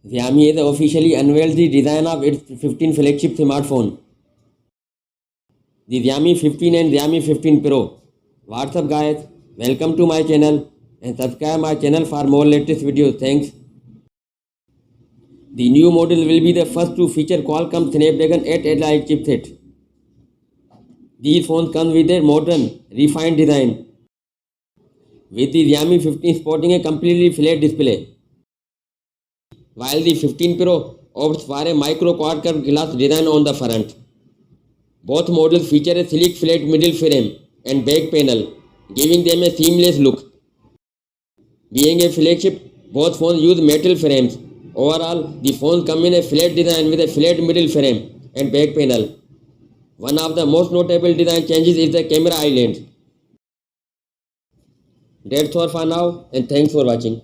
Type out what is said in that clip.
Xiaomi has officially unveiled the design of its 15 flagship smartphone, the Xiaomi 15 and Xiaomi 15 Pro. What's up guys? Welcome to my channel and subscribe my channel for more latest videos. Thanks. The new model will be the first to feature Qualcomm Snapdragon 8 Elite chipset. These phones come with a modern, refined design, with the Xiaomi 15 sporting a completely flat display, while the 15 Pro opts for a micro quad curved glass design on the front. Both models feature a sleek flat middle frame and back panel, giving them a seamless look. Being a flagship, both phones use metal frames. Overall, the phones come in a flat design with a flat middle frame and back panel. One of the most notable design changes is the camera island. That's all for now and thanks for watching.